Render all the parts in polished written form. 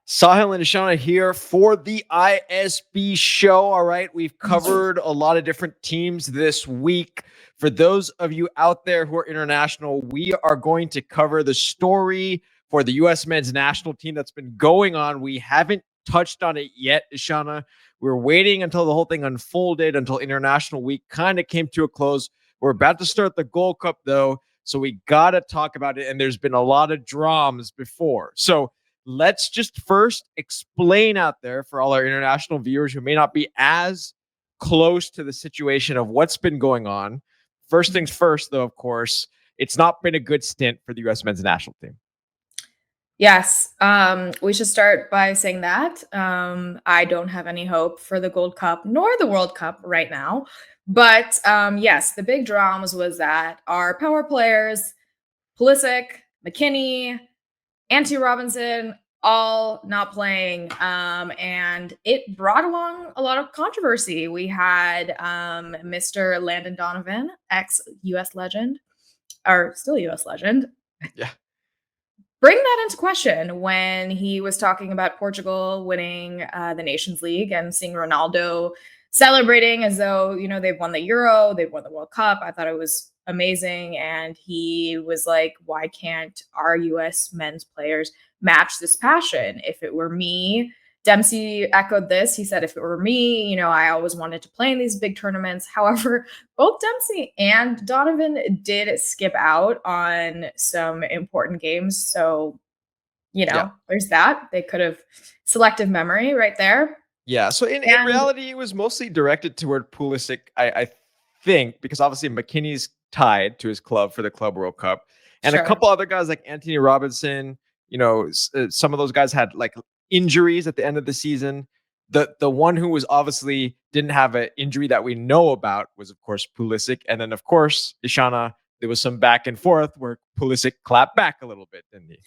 Sahil and Ishana here for the ISB show. All right, we've covered a lot of different teams this week. For those of you out there who are international, we are going to cover the story for the U.S. men's national team that's been going on. We haven't touched on it yet, Ishana. We're waiting until the whole thing unfolded, until international week kind of came to a close. We're about to start the Gold Cup, though, so we got to talk about it. And there's been a lot of dramas before. So let's just first explain out there for all our international viewers who may not be as close to the situation of what's been going on. First things first, though, of course, it's not been a good stint for the U.S. men's national team. Yes, we should start by saying that I don't have any hope for the Gold Cup nor the World Cup right now. But yes, the big dramas was that our power players, Pulissic, McKinney, Antonee Robinson, all not playing. And it brought along a lot of controversy. We had Mr. Landon Donovan, ex-US legend, or still US legend. Yeah. Bring that into question when he was talking about Portugal winning the Nations League and seeing Ronaldo celebrating as though, you know, they've won the Euro, they've won the World Cup. I thought it was amazing. And he was like, why can't our US men's players match this passion? If it were me, Dempsey echoed this. He said, if it were me, you know, I always wanted to play in these big tournaments. However, both Dempsey and Donovan did skip out on some important games. So, you know, there's that. They could have selective memory right there. Yeah. So in reality, it was mostly directed toward Pulisic, I think, because obviously McKinney's tied to his club for the Club World Cup. And a couple other guys like Antonee Robinson, you know, some of those guys had like injuries at the end of the season. The one who was obviously didn't have an injury that we know about was, of course, Pulisic. And then, of course, Ishana, there was some back and forth where Pulisic clapped back a little bit, didn't he?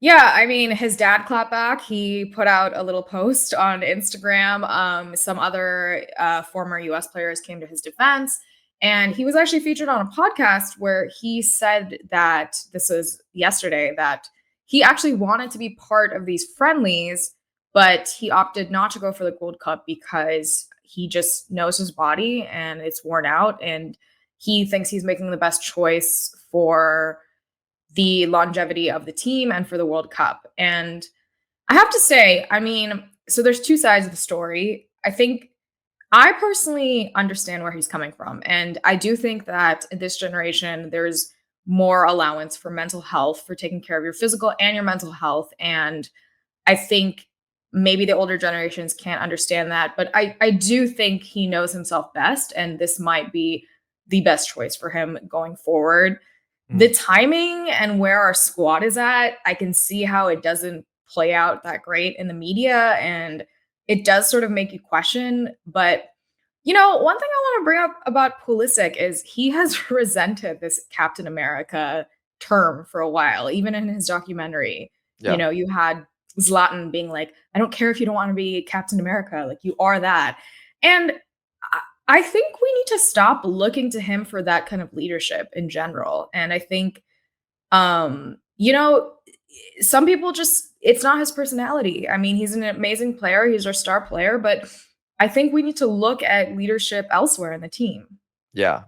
Yeah, I mean, his dad clapped back. He put out a little post on Instagram. Some other former US players came to his defense. And he was actually featured on a podcast where he said that, this was yesterday, that he actually wanted to be part of these friendlies, but he opted not to go for the Gold Cup because he just knows his body and it's worn out. And he thinks he's making the best choice for the longevity of the team and for the World Cup. And I have to say, I mean, so there's two sides of the story. I think I personally understand where he's coming from. And I do think that in this generation, there's more allowance for mental health, for taking care of your physical and your mental health. And I think maybe the older generations can't understand that. But I do think he knows himself best. And this might be the best choice for him going forward. The timing and where our squad is at, I can see how it doesn't play out that great in the media, and it does sort of make you question. But, you know, one thing I want to bring up about Pulissic is he has resented this Captain America term for a while, even in his documentary. Yeah. You know, you had Zlatan being like, I don't care if you don't want to be Captain America, like you are that. And I think we need to stop looking to him for that kind of leadership in general. And I think, you know, some people just, it's not his personality. I mean, he's an amazing player. He's our star player, but I think we need to look at leadership elsewhere in the team. Yeah,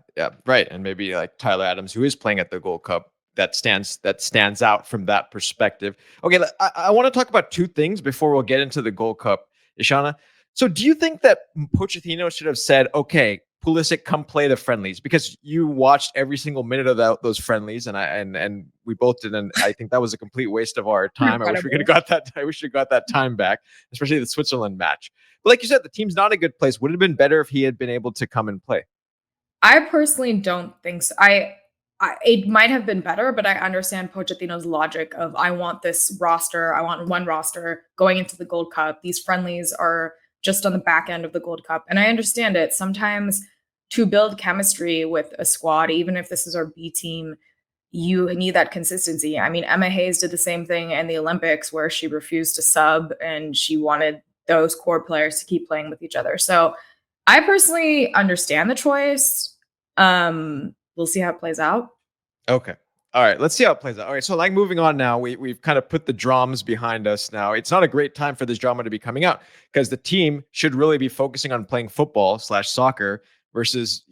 right. And maybe like Tyler Adams, who is playing at the Gold Cup, that stands out from that perspective. Okay, I want to talk about two things before we'll get into the Gold Cup, Ishana. So do you think that Pochettino should have said, okay, Pulisic, come play the friendlies? Because you watched every single minute of those friendlies, and we both did, and I think that was a complete waste of our time. I wish we could have got that. I wish we got that time back, especially the Switzerland match. But like you said, the team's not a good place. Would it have been better if he had been able to come and play? I personally don't think so. It might have been better, but I understand Pochettino's logic of, I want this roster. I want one roster going into the Gold Cup. These friendlies are just on the back end of the Gold Cup. And I understand it. Sometimes to build chemistry with a squad, even if this is our B team, you need that consistency. I mean, Emma Hayes did the same thing in the Olympics where she refused to sub and she wanted those core players to keep playing with each other. So I personally understand the choice. We'll see how it plays out. Okay. All right, let's see how it plays out. All right, so like moving on now, we've kind of put the dramas behind us now. It's not a great time for this drama to be coming out because the team should really be focusing on playing football slash soccer versus,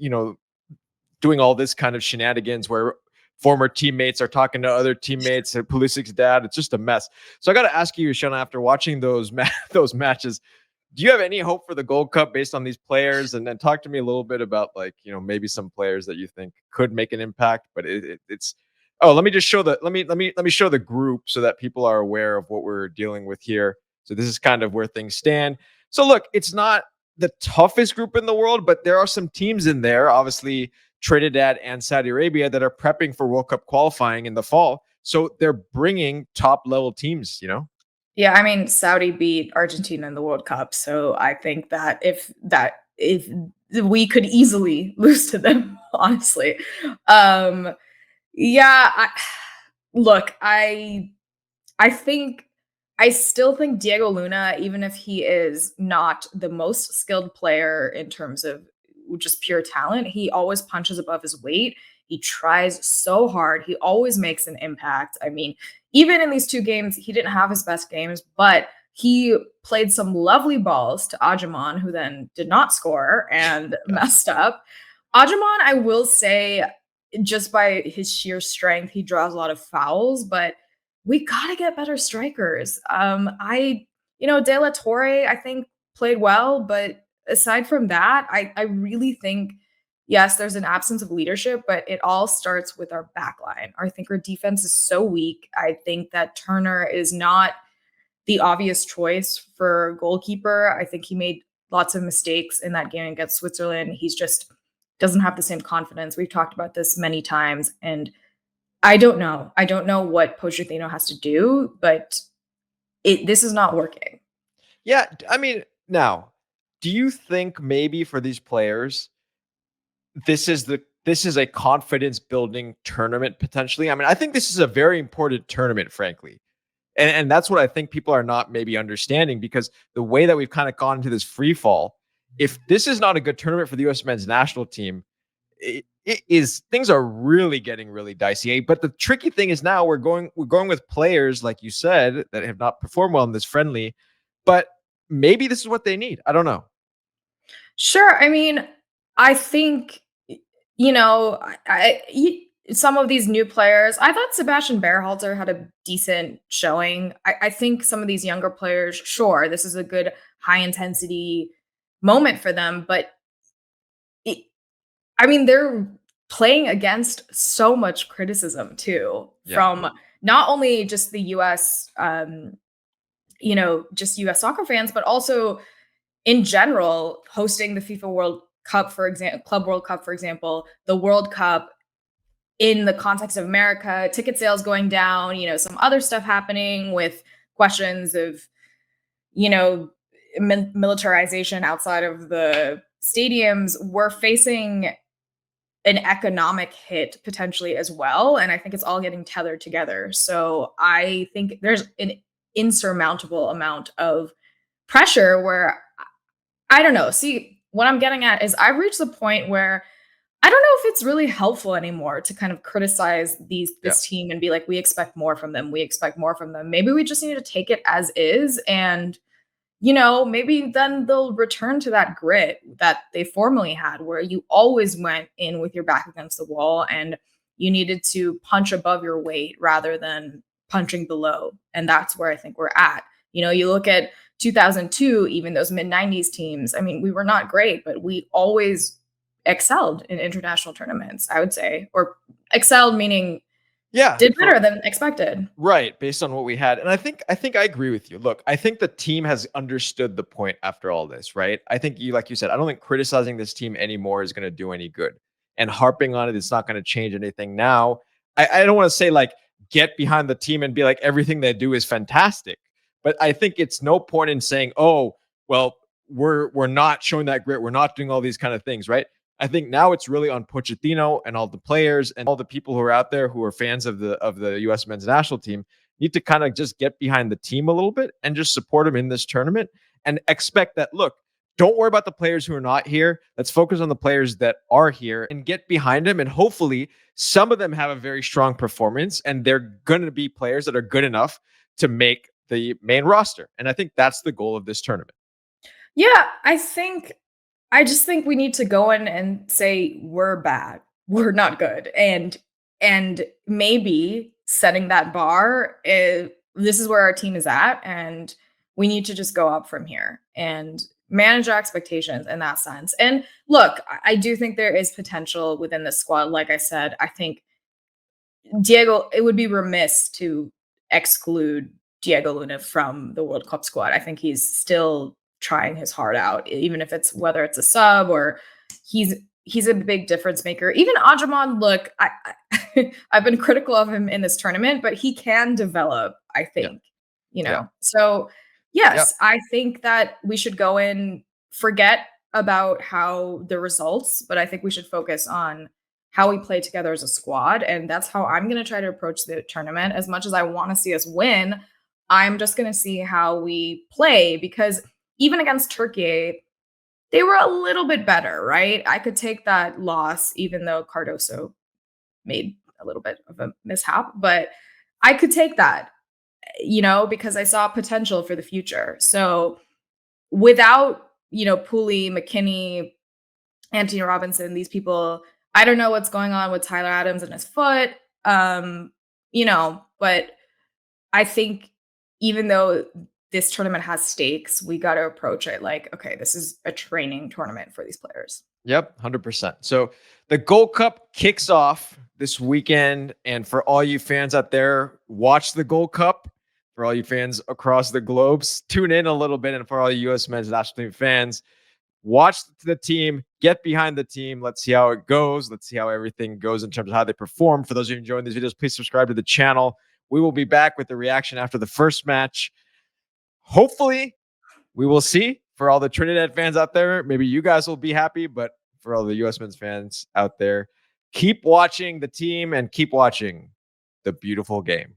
doing all this kind of shenanigans where former teammates are talking to other teammates and Pulisic's dad. It's just a mess. So I got to ask you, Shana, after watching those those matches, do you have any hope for the Gold Cup based on these players? And then talk to me a little bit about maybe some players that you think could make an impact. But it's let me just show the let me show the group so that people are aware of what we're dealing with here. So this is kind of where things stand. So look, it's not the toughest group in the world, but there are some teams in there, obviously Trinidad and Saudi Arabia, that are prepping for World Cup qualifying in the fall. So they're bringing top level teams, Yeah, I mean, Saudi beat Argentina in the World Cup, so I think that if we could easily lose to them, honestly. Yeah, look, I still think Diego Luna, even if he is not the most skilled player in terms of just pure talent, he always punches above his weight. He tries so hard. He always makes an impact. I mean, even in these two games, he didn't have his best games, but he played some lovely balls to Ajaman, who then did not score and messed up. Ajaman, I will say, just by his sheer strength, he draws a lot of fouls, but we gotta get better strikers. De La Torre, I think, played well, but aside from that, I really think, yes, there's an absence of leadership, but it all starts with our back line. I think our defense is so weak. I think that Turner is not the obvious choice for goalkeeper. I think he made lots of mistakes in that game against Switzerland. He's just doesn't have the same confidence. We've talked about this many times, and I don't know. I don't know what Pochettino has to do, but this is not working. Yeah, I mean, now, do you think maybe for these players, this is a confidence building tournament potentially? I mean, I think this is a very important tournament, frankly. And that's what I think people are not maybe understanding, because the way that we've kind of gone into this free fall, if this is not a good tournament for the US men's national team, it is, things are really getting really dicey. But the tricky thing is now we're going with players, like you said, that have not performed well in this friendly, but maybe this is what they need. I don't know. Sure. I mean, I think, some of these new players, I thought Sebastian Berhalter had a decent showing. I think some of these younger players, sure, this is a good high intensity moment for them, but they're playing against so much criticism too, from not only just the US, just US soccer fans, but also in general, hosting the FIFA World Cup, for example, Club World Cup, for example, the World Cup in the context of America, ticket sales going down, some other stuff happening with questions of, militarization outside of the stadiums. We're facing an economic hit potentially as well. And I think it's all getting tethered together. So I think there's an insurmountable amount of pressure where I don't know. See, what I'm getting at is I've reached the point where I don't know if it's really helpful anymore to kind of criticize this team and be like, we expect more from them. We expect more from them. Maybe we just need to take it as is, and maybe then they'll return to that grit that they formerly had, where you always went in with your back against the wall and you needed to punch above your weight rather than punching below. And that's where I think we're at. You look at 2002, even those mid 90s teams. I mean, we were not great, but we always excelled in international tournaments, I would say, or excelled meaning did better than expected. Right, based on what we had. And I think I agree with you. Look, I think the team has understood the point after all this, right? I think like you said, I don't think criticizing this team anymore is going to do any good. And harping on it's not going to change anything now. I don't want to say like get behind the team and be like everything they do is fantastic. But I think it's no point in saying, "Oh, well, we're not showing that grit. We're not doing all these kind of things," right? I think now it's really on Pochettino and all the players and all the people who are out there who are fans of the US men's national team need to kind of just get behind the team a little bit and just support them in this tournament and expect that, look, don't worry about the players who are not here. Let's focus on the players that are here and get behind them. And hopefully some of them have a very strong performance and they're going to be players that are good enough to make the main roster. And I think that's the goal of this tournament. Yeah, I just think we need to go in and say we're bad. We're not good. And maybe setting that bar is, this is where our team is at, and we need to just go up from here and manage our expectations in that sense. And look, I do think there is potential within the squad. Like I said, I think Diego, it would be remiss to exclude Diego Luna from the World Cup squad. I think he's still trying his heart out, even if it's whether it's a sub or he's a big difference maker. Even Adjaman, look, I've been critical of him in this tournament, but he can develop, I think, So yes, I think that we should go in, forget about how the results, but I think we should focus on how we play together as a squad. And that's how I'm going to try to approach the tournament. As much as I want to see us win, I'm just going to see how we play, because even against Turkey, they were a little bit better, right? I could take that loss, even though Cardoso made a little bit of a mishap, but I could take that, because I saw potential for the future. So without, Pooley, McKinney, Anthony Robinson, these people, I don't know what's going on with Tyler Adams and his foot, but I think even though this tournament has stakes, we got to approach it like, okay, this is a training tournament for these players. Yep, 100%. So the Gold Cup kicks off this weekend. And for all you fans out there, watch the Gold Cup. For all you fans across the globe, tune in a little bit. And for all you U.S. men's national team fans, watch the team, get behind the team. Let's see how it goes. Let's see how everything goes in terms of how they perform. For those of you enjoying these videos, please subscribe to the channel. We will be back with the reaction after the first match. Hopefully, we will see. For all the Trinidad fans out there, maybe you guys will be happy. But for all the U.S. men's fans out there, keep watching the team and keep watching the beautiful game.